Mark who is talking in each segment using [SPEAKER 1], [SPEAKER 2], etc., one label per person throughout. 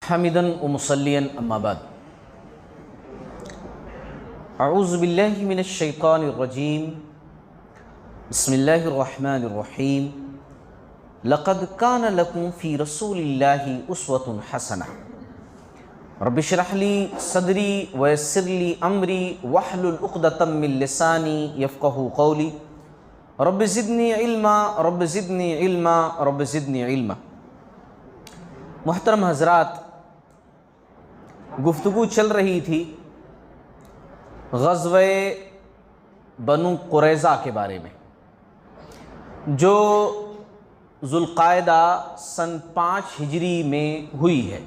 [SPEAKER 1] حمدن و مسلین اما بعد اعوذ باللہ من الشیطان الرجیم بسم اللہ الرحمن الرحیم لقد کان لکم فی رسول اللہ اسوۃ حسنہ رب اشرح لی صدری ویسر لی امری واحلل عقدۃ من لسانی یفقہوا قولی رب زدنی علما رب زدنی علما رب زدنی علما۔ محترم حضرات، گفتگو چل رہی تھی غزوہ بنو قریظہ کے بارے میں، جو ذوالقعدہ سن 5 ہجری میں ہوئی ہے،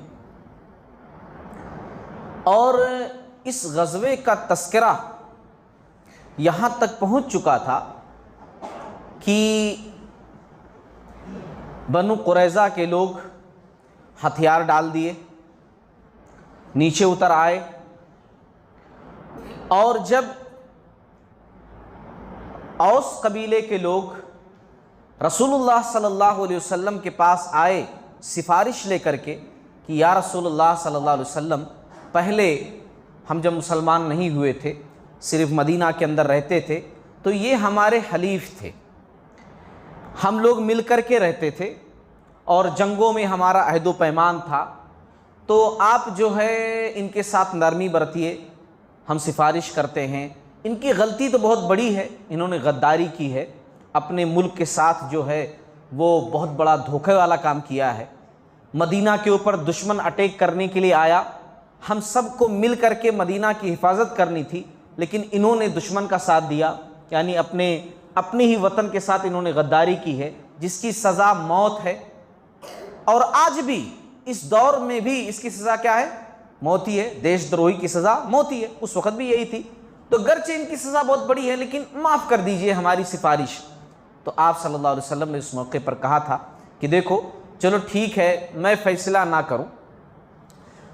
[SPEAKER 1] اور اس غزوے کا تذکرہ یہاں تک پہنچ چکا تھا کہ بنو قریظہ کے لوگ ہتھیار ڈال دیے، نیچے اتر آئے، اور جب اوس قبیلے کے لوگ رسول اللہ صلی اللہ علیہ وسلم کے پاس آئے سفارش لے کر کے کہ یا رسول اللہ صلی اللہ علیہ وسلم، پہلے ہم جب مسلمان نہیں ہوئے تھے، صرف مدینہ کے اندر رہتے تھے، تو یہ ہمارے حلیف تھے، ہم لوگ مل کر کے رہتے تھے اور جنگوں میں ہمارا عہد و پیمان تھا، تو آپ جو ہے ان کے ساتھ نرمی برتیے، ہم سفارش کرتے ہیں۔ ان کی غلطی تو بہت بڑی ہے، انہوں نے غداری کی ہے، اپنے ملک کے ساتھ جو ہے وہ بہت بڑا دھوکے والا کام کیا ہے۔ مدینہ کے اوپر دشمن اٹیک کرنے کے لیے آیا، ہم سب کو مل کر کے مدینہ کی حفاظت کرنی تھی، لیکن انہوں نے دشمن کا ساتھ دیا، یعنی اپنے ہی وطن کے ساتھ انہوں نے غداری کی ہے، جس کی سزا موت ہے۔ اور آج بھی اس دور میں بھی اس کی سزا کیا ہے؟ موت ہی ہے۔ دیش دروہی کی سزا موت ہی ہے، اس وقت بھی یہی تھی۔ تو گرچہ ان کی سزا بہت بڑی ہے، لیکن معاف کر دیجئے ہماری سفارش۔ تو آپ صلی اللہ علیہ وسلم نے اس موقع پر کہا تھا کہ دیکھو چلو ٹھیک ہے، میں فیصلہ نہ کروں،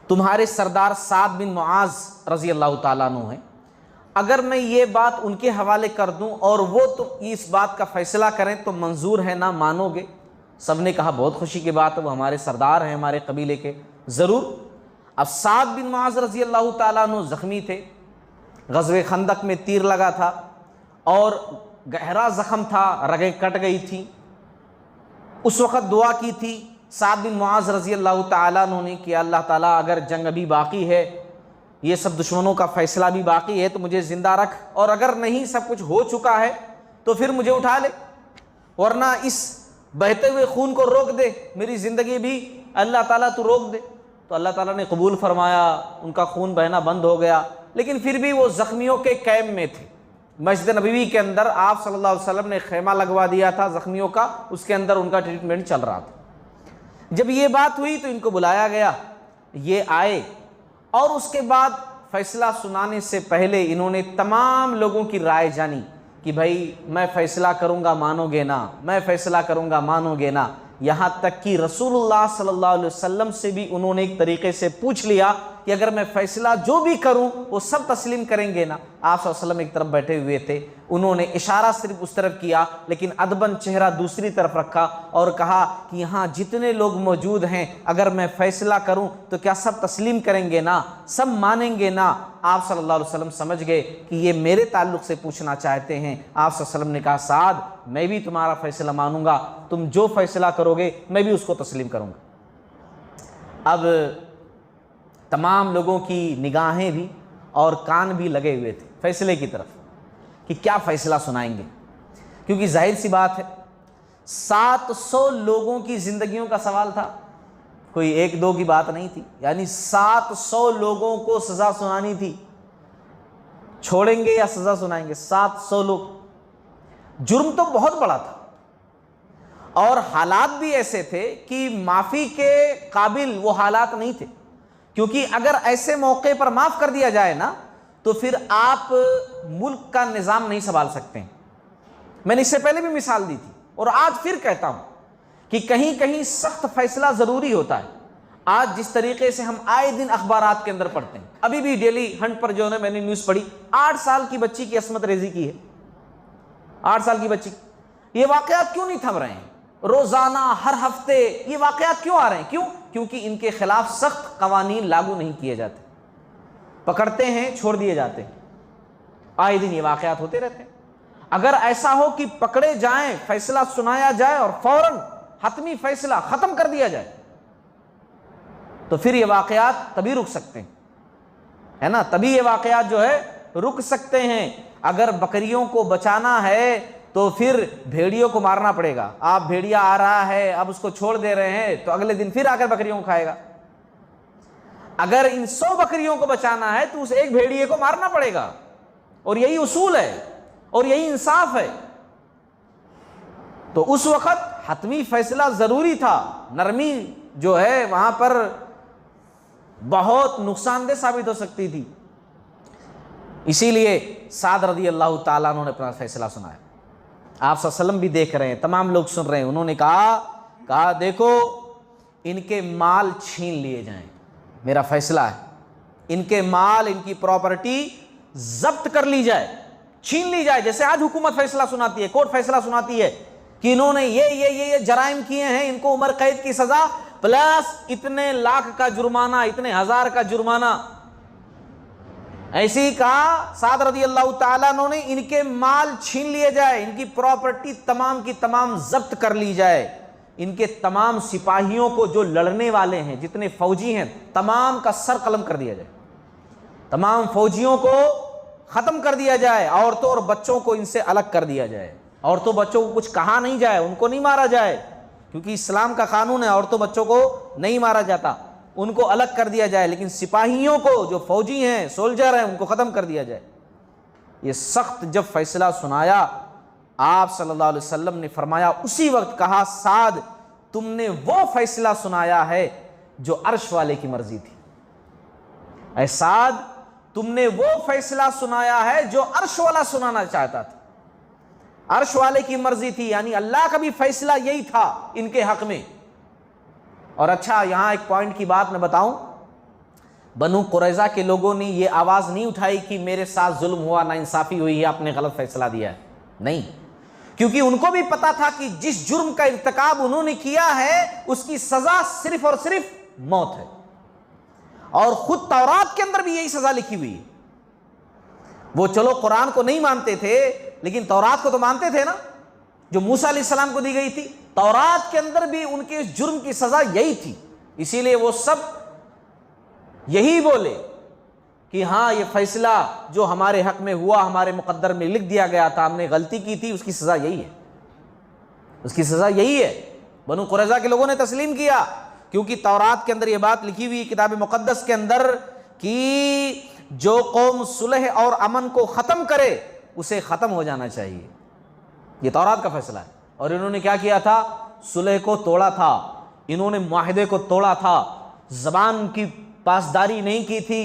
[SPEAKER 1] تمہارے سردار سعد بن معاذ رضی اللہ تعالیٰ عنہ ہیں، اگر میں یہ بات ان کے حوالے کر دوں اور وہ تو اس بات کا فیصلہ کریں تو منظور ہے نہ مانو گے؟ سب نے کہا بہت خوشی کی بات ہے، وہ ہمارے سردار ہیں ہمارے قبیلے کے، ضرور۔ اب سعد بن معاذ رضی اللہ تعالیٰ عنہ زخمی تھے، غزوہ خندق میں تیر لگا تھا اور گہرا زخم تھا، رگیں کٹ گئی تھیں۔ اس وقت دعا کی تھی سعد بن معاذ رضی اللہ تعالیٰ عنہ نے کہ اللہ تعالیٰ اگر جنگ ابھی باقی ہے، یہ سب دشمنوں کا فیصلہ بھی باقی ہے، تو مجھے زندہ رکھ، اور اگر نہیں سب کچھ ہو چکا ہے تو پھر مجھے اٹھا لے، ورنہ اس بہتے ہوئے خون کو روک دے، میری زندگی بھی اللہ تعالیٰ تو روک دے۔ تو اللہ تعالیٰ نے قبول فرمایا، ان کا خون بہنا بند ہو گیا، لیکن پھر بھی وہ زخمیوں کے کیمپ میں تھے۔ مسجد نبوی کے اندر آپ صلی اللہ علیہ وسلم نے خیمہ لگوا دیا تھا زخمیوں کا، اس کے اندر ان کا ٹریٹمنٹ چل رہا تھا۔ جب یہ بات ہوئی تو ان کو بلایا گیا، یہ آئے، اور اس کے بعد فیصلہ سنانے سے پہلے انہوں نے تمام لوگوں کی رائے جانی کہ بھائی میں فیصلہ کروں گا مانو گے نا، میں فیصلہ کروں گا مانو گے نا۔ یہاں تک کہ رسول اللہ صلی اللہ علیہ وسلم سے بھی انہوں نے ایک طریقے سے پوچھ لیا کہ اگر میں فیصلہ جو بھی کروں وہ سب تسلیم کریں گے نا؟ آپ صلی اللہ علیہ وسلم ایک طرف بیٹھے ہوئے تھے، انہوں نے اشارہ صرف اس طرف کیا، لیکن ادباً چہرہ دوسری طرف رکھا اور کہا کہ یہاں جتنے لوگ موجود ہیں اگر میں فیصلہ کروں تو کیا سب تسلیم کریں گے نا، سب مانیں گے نا؟ آپ صلی اللہ علیہ وسلم سمجھ گئے کہ یہ میرے تعلق سے پوچھنا چاہتے ہیں۔ آپ صلی اللہ علیہ وسلم نے کہا سعد، میں بھی تمہارا فیصلہ مانوں گا، تم جو فیصلہ کرو گے میں بھی اس کو تسلیم کروں گا۔ اب تمام لوگوں کی نگاہیں بھی اور کان بھی لگے ہوئے تھے فیصلے کی طرف کہ کیا فیصلہ سنائیں گے، کیونکہ ظاہر سی بات ہے 700 لوگوں کی زندگیوں کا سوال تھا، کوئی ایک دو کی بات نہیں تھی، یعنی 700 لوگوں کو سزا سنانی تھی۔ چھوڑیں گے یا سزا سنائیں گے؟ 700 لوگ، جرم تو بہت بڑا تھا، اور حالات بھی ایسے تھے کہ معافی کے قابل وہ حالات نہیں تھے، کیونکہ اگر ایسے موقع پر معاف کر دیا جائے نا تو پھر آپ ملک کا نظام نہیں سنبھال سکتے ہیں۔ میں نے اس سے پہلے بھی مثال دی تھی اور آج پھر کہتا ہوں کہ کہیں کہیں سخت فیصلہ ضروری ہوتا ہے۔ آج جس طریقے سے ہم آئے دن اخبارات کے اندر پڑھتے ہیں، ابھی بھی ڈیلی ہنٹ پر جو ہے میں نے نیوز پڑھی، 8 سال کی بچی کی عصمت ریزی کی ہے، 8 سال کی بچی۔ یہ واقعات کیوں نہیں تھم رہے ہیں؟ روزانہ ہر ہفتے یہ واقعات کیوں آ رہے ہیں؟ کیوں؟ کیونکہ ان کے خلاف سخت قوانین لاگو نہیں کیے جاتے، پکڑتے ہیں چھوڑ دیے جاتے ہیں، آئے دن یہ واقعات ہوتے رہتے ہیں۔ اگر ایسا ہو کہ پکڑے جائیں، فیصلہ سنایا جائے اور فوراً حتمی فیصلہ ختم کر دیا جائے تو پھر یہ واقعات تبھی رک سکتے ہیں، ہے نا، تبھی یہ واقعات جو ہے رک سکتے ہیں۔ اگر بکریوں کو بچانا ہے تو پھر بھیڑیوں کو مارنا پڑے گا، آپ بھیڑیا آ رہا ہے اب اس کو چھوڑ دے رہے ہیں تو اگلے دن پھر آ کر بکریوں کو کھائے گا۔ اگر ان 100 بکریوں کو بچانا ہے تو اس ایک بھیڑیے کو مارنا پڑے گا، اور یہی اصول ہے اور یہی انصاف ہے۔ تو اس وقت حتمی فیصلہ ضروری تھا، نرمی جو ہے وہاں پر بہت نقصان دہ ثابت ہو سکتی تھی، اسی لیے سعد رضی اللہ تعالیٰ عنہ نے اپنا فیصلہ سنایا۔ آپ صلی اللہ علیہ وسلم بھی دیکھ رہے ہیں، تمام لوگ سن رہے ہیں، انہوں نے کہا دیکھو ان کے مال چھین لیے جائیں، میرا فیصلہ ہے، ان کے مال، ان کی پراپرٹی ضبط کر لی جائے، چھین لی جائے۔ جیسے آج حکومت فیصلہ سناتی ہے، کورٹ فیصلہ سناتی ہے کہ انہوں نے یہ جرائم کیے ہیں، ان کو عمر قید کی سزا پلس اتنے لاکھ کا جرمانہ، اتنے ہزار کا جرمانہ۔ ایسے ہی کہا سعد رضی اللہ تعالیٰ عنہ نے ان کے مال چھین لیے جائے، ان کی پراپرٹی تمام کی تمام ضبط کر لی جائے، ان کے تمام سپاہیوں کو جو لڑنے والے ہیں، جتنے فوجی ہیں، تمام کا سر قلم کر دیا جائے، تمام فوجیوں کو ختم کر دیا جائے، عورتوں اور بچوں کو ان سے الگ کر دیا جائے، عورتوں بچوں کو کچھ کہا نہیں جائے، ان کو نہیں مارا جائے، کیونکہ اسلام کا قانون ہے عورتوں بچوں کو نہیں مارا جاتا، ان کو الگ کر دیا جائے، لیکن سپاہیوں کو جو فوجی ہیں، سولجر ہیں، ان کو ختم کر دیا جائے۔ یہ سخت جب فیصلہ سنایا آپ صلی اللہ علیہ وسلم نے فرمایا، اسی وقت کہا سعد تم نے وہ فیصلہ سنایا ہے جو عرش والے کی مرضی تھی، اے سعد تم نے وہ فیصلہ سنایا ہے جو عرش والا سنانا چاہتا تھا، عرش والے کی مرضی تھی، یعنی اللہ کا بھی فیصلہ یہی تھا ان کے حق میں۔ اور اچھا یہاں ایک پوائنٹ کی بات میں بتاؤں، بنو قریظہ کے لوگوں نے یہ آواز نہیں اٹھائی کہ میرے ساتھ ظلم ہوا، ناانصافی ہوئی ہے، آپ نے غلط فیصلہ دیا ہے، نہیں، کیونکہ ان کو بھی پتا تھا کہ جس جرم کا ارتکاب انہوں نے کیا ہے اس کی سزا صرف اور صرف موت ہے، اور خود تورات کے اندر بھی یہی سزا لکھی ہوئی ہے۔ وہ چلو قرآن کو نہیں مانتے تھے لیکن تورات کو تو مانتے تھے نا، جو موسیٰ علیہ السلام کو دی گئی تھی، تورات کے اندر بھی ان کے اس جرم کی سزا یہی تھی، اسی لیے وہ سب یہی بولے کہ ہاں یہ فیصلہ جو ہمارے حق میں ہوا، ہمارے مقدر میں لکھ دیا گیا تھا، ہم نے غلطی کی تھی، اس کی سزا یہی ہے، اس کی سزا یہی ہے۔ بنو قریظہ کے لوگوں نے تسلیم کیا، کیونکہ تورات کے اندر یہ بات لکھی ہوئی کتاب مقدس کے اندر کہ جو قوم صلح اور امن کو ختم کرے اسے ختم ہو جانا چاہیے، یہ تورات کا فیصلہ ہے۔ اور انہوں نے کیا کیا تھا؟ صلح کو توڑا تھا، انہوں نے معاہدے کو توڑا تھا، زبان کی پاسداری نہیں کی تھی،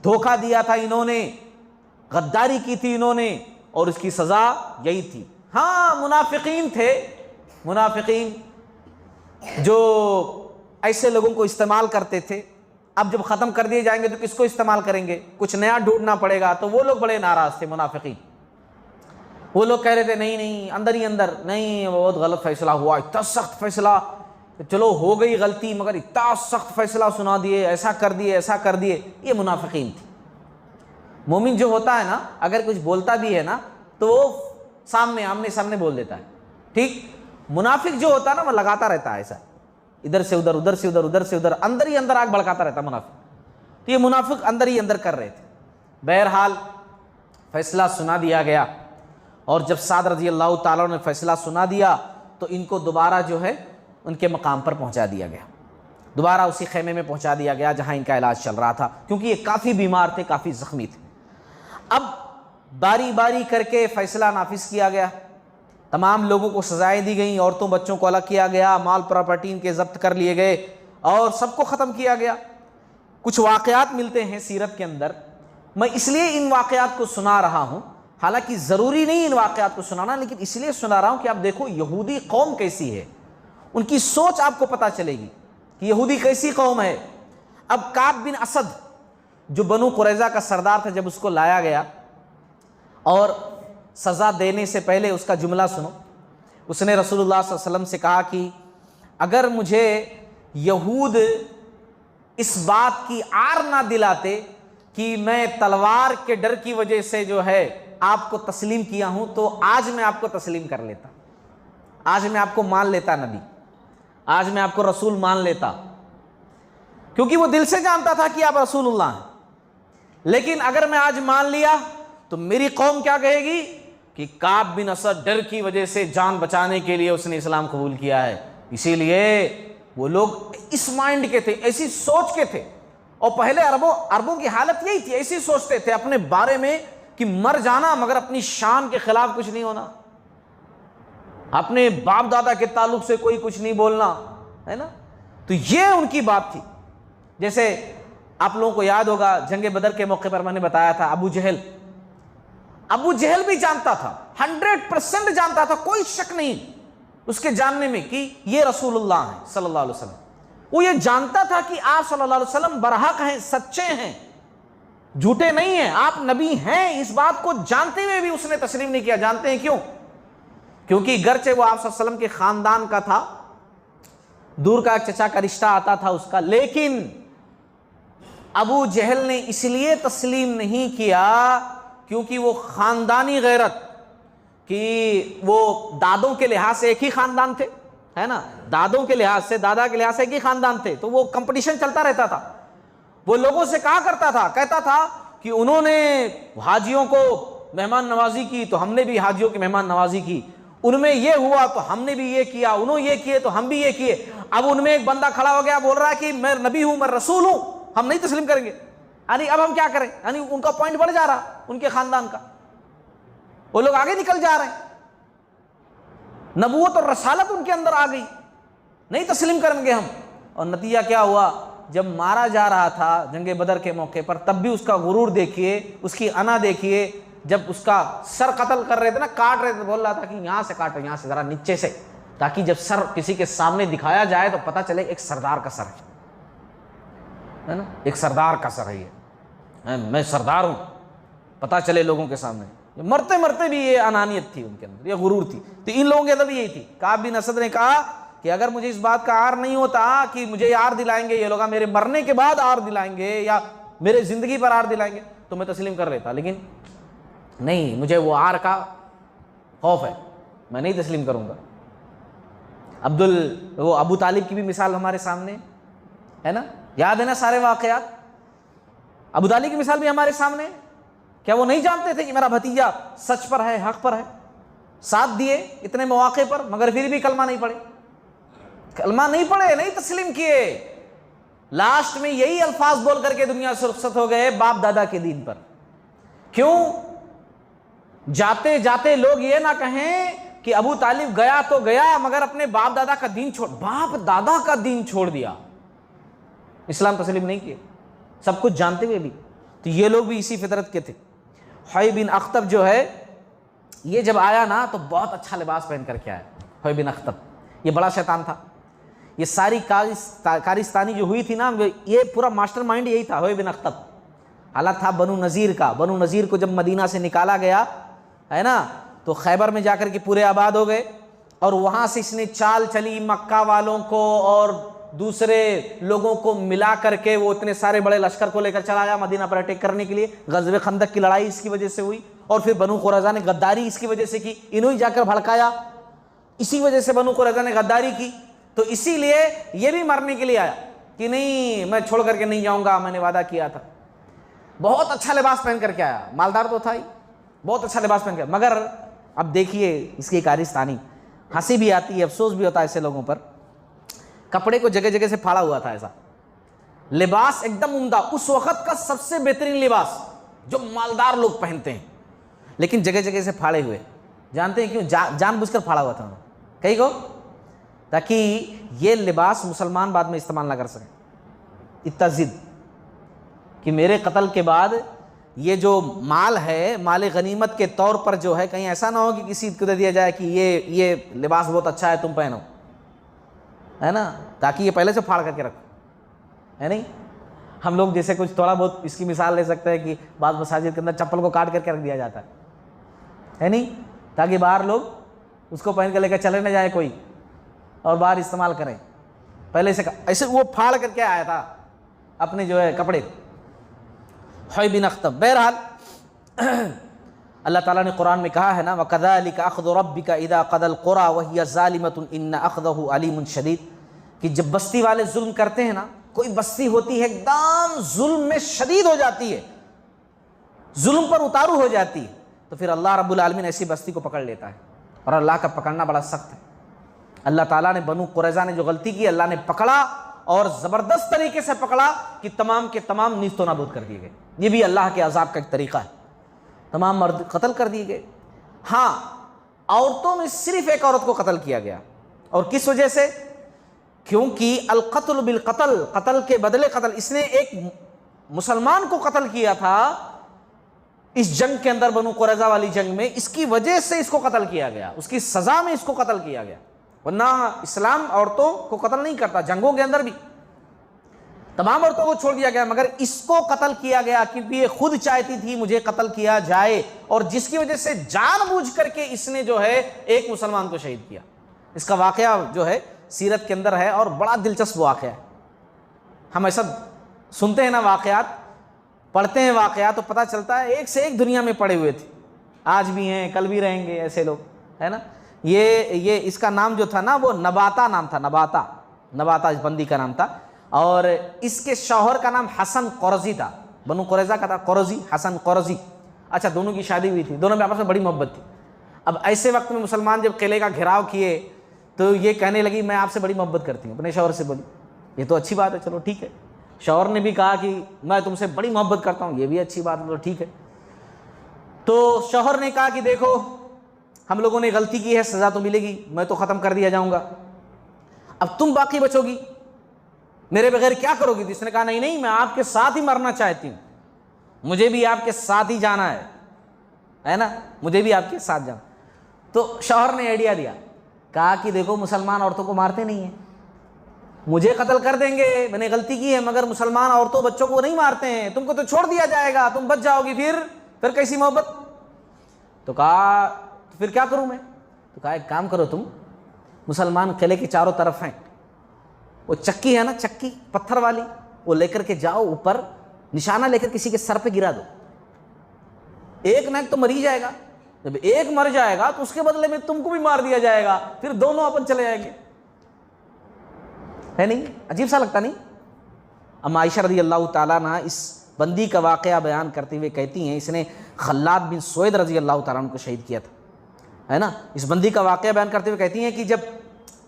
[SPEAKER 1] دھوکہ دیا تھا انہوں نے، غداری کی تھی انہوں نے، اور اس کی سزا یہی تھی۔ ہاں منافقین تھے، منافقین جو ایسے لوگوں کو استعمال کرتے تھے، اب جب ختم کر دیے جائیں گے تو کس کو استعمال کریں گے، کچھ نیا ڈھونڈنا پڑے گا، تو وہ لوگ بڑے ناراض تھے منافقین۔ وہ لوگ کہہ رہے تھے نہیں اندر ہی اندر، نہیں بہت غلط فیصلہ ہوا، اتنا سخت فیصلہ، چلو ہو گئی غلطی مگر اتنا سخت فیصلہ سنا دیے، ایسا کر دیے ایسا کر دیے، یہ منافقین تھی۔ مومن جو ہوتا ہے نا، اگر کچھ بولتا بھی ہے نا تو وہ آمنے سامنے بول دیتا ہے، ٹھیک۔ منافق جو ہوتا ہے نا وہ لگاتا رہتا ہے ایسا، ادھر سے ادھر، ادھر سے ادھر، ادھر سے ادھر، اندر ہی اندر آگ بھڑکاتا رہتا منافق۔ تو یہ منافق اندر ہی اندر کر رہے تھے۔ بہرحال فیصلہ سنا دیا گیا، اور جب سعد رضی اللہ تعالیٰ نے فیصلہ سنا دیا تو ان کو دوبارہ جو ہے ان کے مقام پر پہنچا دیا گیا، دوبارہ اسی خیمے میں پہنچا دیا گیا جہاں ان کا علاج چل رہا تھا، کیونکہ یہ کافی بیمار تھے، کافی زخمی تھے۔ اب باری باری کر کے فیصلہ نافذ کیا گیا، تمام لوگوں کو سزائیں دی گئیں، عورتوں بچوں کو الگ کیا گیا، مال پراپرٹی ان کے ضبط کر لیے گئے، اور سب کو ختم کیا گیا۔ کچھ واقعات ملتے ہیں سیرت کے اندر، میں اس لیے ان واقعات کو سنا رہا ہوں، حالانکہ ضروری نہیں ان واقعات کو سنانا، لیکن اس لیے سنا رہا ہوں کہ آپ دیکھو یہودی قوم کیسی ہے، ان کی سوچ آپ کو پتہ چلے گی کہ یہودی کیسی قوم ہے۔ اب کعب بن اسد جو بنو قریظہ کا سردار تھا، جب اس کو لایا گیا اور سزا دینے سے پہلے اس کا جملہ سنو، اس نے رسول اللہ صلی اللہ علیہ وسلم سے کہا کہ اگر مجھے یہود اس بات کی عار نہ دلاتے کہ میں تلوار کے ڈر کی وجہ سے جو ہے آپ کو تسلیم کیا ہوں، تو آج میں آپ کو تسلیم کر لیتا، آج میں آپ کو مان لیتا نبی، آج میں آپ کو رسول مان لیتا، کیونکہ وہ دل سے جانتا تھا کہ آپ رسول اللہ ہیں۔ لیکن اگر میں آج مان لیا تو میری قوم کیا کہے گی کہ کعب بن اسد ڈر کی وجہ سے جان بچانے کے لیے اس نے اسلام قبول کیا ہے۔ اسی لیے وہ لوگ اس مائنڈ کے تھے، ایسی سوچ کے تھے، اور پہلے عربوں کی حالت یہی تھی، ایسی سوچتے تھے اپنے بارے میں کہ مر جانا مگر اپنی شان کے خلاف کچھ نہیں ہونا، اپنے باپ دادا کے تعلق سے کوئی کچھ نہیں بولنا، ہے نا۔ تو یہ ان کی بات تھی۔ جیسے آپ لوگوں کو یاد ہوگا جنگ بدر کے موقع پر میں نے بتایا تھا، ابو جہل بھی جانتا تھا، 100% جانتا تھا، کوئی شک نہیں اس کے جاننے میں کہ یہ رسول اللہ ہیں صلی اللہ علیہ وسلم۔ وہ یہ جانتا تھا کہ آپ صلی اللہ علیہ وسلم برحق ہیں، سچے ہیں، جھوٹے نہیں ہیں، آپ نبی ہیں، اس بات کو جانتے ہوئے بھی اس نے تسلیم نہیں کیا۔ جانتے ہیں کیوں؟ کیونکہ گرچہ وہ آپ صلی اللہ علیہ وسلم کے خاندان کا تھا، دور کا ایک چچا کا رشتہ آتا تھا اس کا، لیکن ابو جہل نے اس لیے تسلیم نہیں کیا کیونکہ وہ خاندانی غیرت، کہ وہ دادوں کے لحاظ سے ایک ہی خاندان تھے، ہے نا، دادوں کے لحاظ سے، دادا کے لحاظ سے ایک ہی خاندان تھے، تو وہ کمپٹیشن چلتا رہتا تھا۔ وہ لوگوں سے کہا کرتا تھا، کہتا تھا کہ انہوں نے حاجیوں کو مہمان نوازی کی تو ہم نے بھی حاجیوں کی مہمان نوازی کی، ان میں یہ ہوا تو ہم نے بھی یہ کیا، انہوں یہ کیے تو ہم بھی یہ کیے۔ اب ان میں ایک بندہ کھڑا ہو گیا بول رہا ہے کہ میں نبی ہوں، میں رسول ہوں، ہم نہیں تسلیم کریں گے، یعنی اب ہم کیا کریں؟ یعنی ان کا پوائنٹ بڑھ جا رہا ان کے خاندان کا، وہ لوگ آگے نکل جا رہے ہیں، نبوت اور رسالت ان کے اندر آ گئی، نہیں تسلیم کریں گے ہم۔ اور نتیجہ کیا ہوا؟ جب مارا جا رہا تھا جنگ بدر کے موقع پر، تب بھی اس کا غرور دیکھیے، اس کی انا دیکھیے، جب اس کا سر قتل کر رہے تھے نا، کاٹ رہے تھے، بول رہا تھا کہ یہاں سے کاٹو، یہاں سے ذرا نیچے سے، تاکہ جب سر کسی کے سامنے دکھایا جائے تو پتہ چلے ایک سردار کا سر ہے نا، ایک سردار کا سر ہے یہ، میں سردار ہوں، پتہ چلے لوگوں کے سامنے۔ مرتے مرتے بھی یہ انانیت تھی ان کے اندر، یہ غرور تھی۔ تو ان لوگوں کے اندر بھی یہی تھی۔ کعب بن اسد نے کہا کہ اگر مجھے اس بات کا عار نہیں ہوتا کہ مجھے یہ عار دلائیں گے یہ لوگ، میرے مرنے کے بعد عار دلائیں گے یا میرے زندگی پر عار دلائیں گے تو میں تسلیم کر لیتا، لیکن نہیں، مجھے وہ عار کا خوف ہے، میں نہیں تسلیم کروں گا۔ وہ ابو طالب کی بھی مثال ہمارے سامنے ہے نا، یاد ہے نا سارے واقعات۔ ابو طالب کی مثال بھی ہمارے سامنے، کیا وہ نہیں جانتے تھے کہ میرا بھتیجا سچ پر ہے، حق پر ہے؟ ساتھ دیے اتنے مواقع پر، مگر پھر بھی کلمہ نہیں پڑھے، نہیں تسلیم کیے۔ لاسٹ میں یہی الفاظ بول کر کے دنیا سے رخصت ہو گئے، باپ دادا کے دین پر۔ کیوں؟ جاتے جاتے لوگ یہ نہ کہیں کہ ابو طالب گیا تو گیا مگر اپنے باپ دادا کا دین چھوڑ دیا، اسلام تسلیم نہیں کیے، سب کچھ جانتے ہوئے بھی۔ تو یہ لوگ بھی اسی فطرت کے تھے۔ حوی بن اخطب جو ہے، یہ جب آیا نا تو بہت اچھا لباس پہن کر کے آیا۔ حوی بن اخطب یہ بڑا شیطان تھا، یہ ساری کارستانی جو ہوئی تھی نا، یہ پورا ماسٹر مائنڈ یہی تھا حوی بن اخطب۔ حالت تھا بنو نذیر کا، بنو نذیر کو جب مدینہ سے نکالا گیا ہے نا، تو خیبر میں جا کر کے پورے آباد ہو گئے، اور وہاں سے اس نے چال چلی مکہ والوں کو اور دوسرے لوگوں کو ملا کر کے، وہ اتنے سارے بڑے لشکر کو لے کر چلا گیا مدینہ پر اٹیک کرنے کے لیے۔ غزوہ خندق کی لڑائی اس کی وجہ سے ہوئی، اور پھر بنو قریظہ نے غداری اس کی وجہ سے کی، انہوں ہی جا کر بھڑکایا، اسی وجہ سے بنو قریظہ نے غداری کی۔ تو اسی لیے یہ بھی مرنے کے لیے آیا کہ نہیں، میں چھوڑ کر کے نہیں جاؤں گا، میں نے وعدہ کیا تھا۔ بہت اچھا لباس پہن کر کے آیا، مالدار تو تھا ہی، بہت اچھا لباس پہن کے، مگر اب دیکھیے اس کی کارستانی، ہنسی بھی آتی ہے، افسوس بھی ہوتا ہے ایسے لوگوں پر۔ کپڑے کو جگہ جگہ سے پھاڑا ہوا تھا، ایسا لباس ایک دم عمدہ، اس وقت کا سب سے بہترین لباس جو مالدار لوگ پہنتے ہیں، لیکن جگہ جگہ سے پھاڑے ہوئے۔ جانتے ہیں کیوں؟ جان بوجھ کر پھاڑا ہوا تھا کہیں کو، تاکہ یہ لباس مسلمان بعد میں استعمال نہ کر سکیں۔ اتنا ضد کہ میرے قتل کے بعد یہ جو مال ہے، مال غنیمت کے طور پر جو ہے، کہیں ایسا نہ ہو کہ کسی کو دے دیا جائے کہ یہ لباس بہت اچھا ہے، تم پہنو، ہے نا، تاکہ یہ پہلے سے پھاڑ کر کے رکھو، ہے نہیں۔ ہم لوگ جیسے کچھ تھوڑا بہت اس کی مثال لے سکتے ہیں کہ بعض مساجد کے اندر چپل کو کاٹ کر کے رکھ دیا جاتا ہے نہیں، تاکہ باہر لوگ اس کو پہن کے لے کر چلے نہ جائے کوئی اور باہر استعمال کریں، پہلے سے ایسے وہ پھاڑ کر کے آیا تھا اپنے جو ہے کپڑے، حوی بن اخطب۔ بہرحال اللہ تعالیٰ نے قرآن میں کہا ہے نا وَكَذَلِكَ أَخْذُ رَبِّكَ إِذَا قَضَى الْقُرَىٰ وَهِيَ ظَالِمَةٌ إِنَّ أَخْذَهُ عَلِيمٌ شَدِيدٌ، کہ جب بستی والے ظلم کرتے ہیں نا، کوئی بستی ہوتی ہے ایک دم ظلم میں شدید ہو جاتی ہے، ظلم پر اتارو ہو جاتی ہے، تو پھر اللہ رب العالمین ایسی بستی کو پکڑ لیتا ہے، اور اللہ کا پکڑنا بڑا سخت ہے۔ اللہ تعالیٰ نے بنو قریظہ نے جو غلطی کی اللہ نے پکڑا، اور زبردست طریقے سے پکڑا کہ تمام کے تمام نیست و نابود کر دیے گئے۔ یہ بھی اللہ کے عذاب کا ایک طریقہ ہے، تمام مرد قتل کر دیے گئے۔ ہاں، عورتوں میں صرف ایک عورت کو قتل کیا گیا، اور کس وجہ سے؟ کیونکہ القتل بالقتل، قتل کے بدلے قتل، اس نے ایک مسلمان کو قتل کیا تھا اس جنگ کے اندر، بنو قریظہ والی جنگ میں، اس کی وجہ سے اس کو قتل کیا گیا، اس کی سزا میں اس کو قتل کیا گیا، ورنہ اسلام عورتوں کو قتل نہیں کرتا، جنگوں کے اندر بھی تمام عورتوں کو چھوڑ دیا گیا، مگر اس کو قتل کیا گیا کیونکہ یہ خود چاہتی تھی مجھے قتل کیا جائے، اور جس کی وجہ سے جان بوجھ کر کے اس نے جو ہے ایک مسلمان کو شہید کیا۔ اس کا واقعہ جو ہے سیرت کے اندر ہے، اور بڑا دلچسپ واقعہ ہے۔ ہم ایسا سنتے ہیں نا واقعات، پڑھتے ہیں واقعات، تو پتہ چلتا ہے ایک سے ایک دنیا میں پڑے ہوئے تھے، آج بھی ہیں کل بھی رہیں گے ایسے لوگ، ہے نا۔ یہ اس کا نام جو تھا نا وہ نباتا نام تھا، نباتا اس بندی کا نام تھا، اور اس کے شوہر کا نام حسن قرظی تھا، بنو قریظہ کا تھا قرظی، حسن قرظی۔ اچھا، دونوں کی شادی ہوئی تھی، دونوں میں آپس میں بڑی محبت تھی۔ اب ایسے وقت میں مسلمان جب قلعے کا گھیراؤ کیے تو یہ کہنے لگی میں آپ سے بڑی محبت کرتی ہوں، اپنے شوہر سے بولی۔ یہ تو اچھی بات ہے، چلو ٹھیک ہے۔ شوہر نے بھی کہا کہ میں تم سے بڑی محبت کرتا ہوں، یہ بھی اچھی بات ہے، تو ٹھیک ہے۔ تو شوہر نے کہا کہ دیکھو ہم لوگوں نے غلطی کی ہے، سزا تو ملے گی، میں تو ختم کر دیا جاؤں گا، اب تم باقی بچو گی، میرے بغیر کیا کرو گی؟ تو اس نے کہا نہیں، میں آپ کے ساتھ ہی مرنا چاہتی ہوں، مجھے بھی آپ کے ساتھ ہی جانا ہے نا، مجھے بھی آپ کے ساتھ جانا۔ تو شوہر نے آئیڈیا دیا، کہا کہ دیکھو مسلمان عورتوں کو مارتے نہیں ہیں، مجھے قتل کر دیں گے، میں نے غلطی کی ہے، مگر مسلمان عورتوں بچوں کو نہیں مارتے ہیں، تم کو تو چھوڑ دیا جائے گا، تم بچ جاؤ گی، پھر کیسی محبت؟ تو کہا تو پھر کیا کروں میں؟ تو کہا ایک کام کرو، تم مسلمان قلعے کے چاروں طرف ہیں، وہ چکی ہے نا، چکی پتھر والی، وہ لے کر کے جاؤ اوپر، نشانہ لے کر کسی کے سر پہ گرا دو، ایک نہ ایک تو مر ہی جائے گا، جب ایک مر جائے گا تو اس کے بدلے میں تم کو بھی مار دیا جائے گا، پھر دونوں اپن چلے جائیں گے۔ ہے نہیں عجیب سا لگتا؟ نہیں۔ ام عائشہ رضی اللہ تعالیٰ عنہ اس بندی کا واقعہ بیان کرتے ہوئے کہتی ہیں، اس نے خلاد بن سوید رضی اللہ تعالیٰ عنہ کو شہید کیا تھا، ہے نا۔ اس بندی کا واقعہ بیان کرتے ہوئے کہتی ہیں کہ جب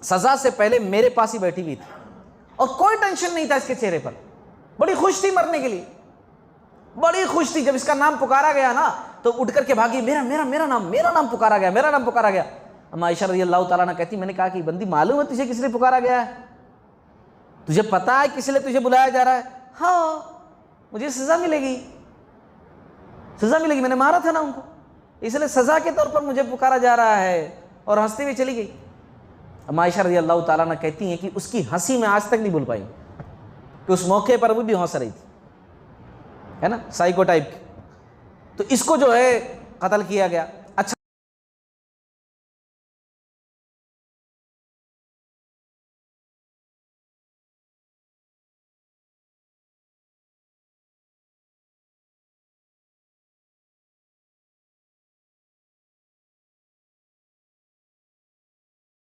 [SPEAKER 1] سزا سے پہلے میرے پاس ہی بیٹھی ہوئی تھی، اور کوئی ٹینشن نہیں تھا اس کے چہرے پر، بڑی خوش تھی مرنے کے لیے، بڑی خوش تھی۔ جب اس کا نام پکارا گیا نا تو اٹھ کر کے بھاگی، میرا نام پکارا گیا۔ ام عائشہ رضی اللہ تعالیٰ عنہ کہتی، میں نے کہا کہ بندی معلوم ہے تجھے کس لیے پکارا گیا ہے؟ تجھے پتا ہے کس لیے تجھے بلایا جا رہا ہے؟ ہاں، مجھے سزا ملے گی، میں نے مارا تھا نا ان کو، اس لیے سزا کے طور پر مجھے پکارا جا رہا ہے، اور ہنستی ہوئی چلی گئی۔ ام عائشہ رضی اللہ تعالیٰ عنہ کہتی ہیں کہ اس کی ہنسی میں آج تک نہیں بھول پائی، کہ اس موقع پر وہ بھی ہنس رہی تھی، ہے نا، سائیکو ٹائپ کی۔ تو اس کو جو ہے قتل کیا گیا۔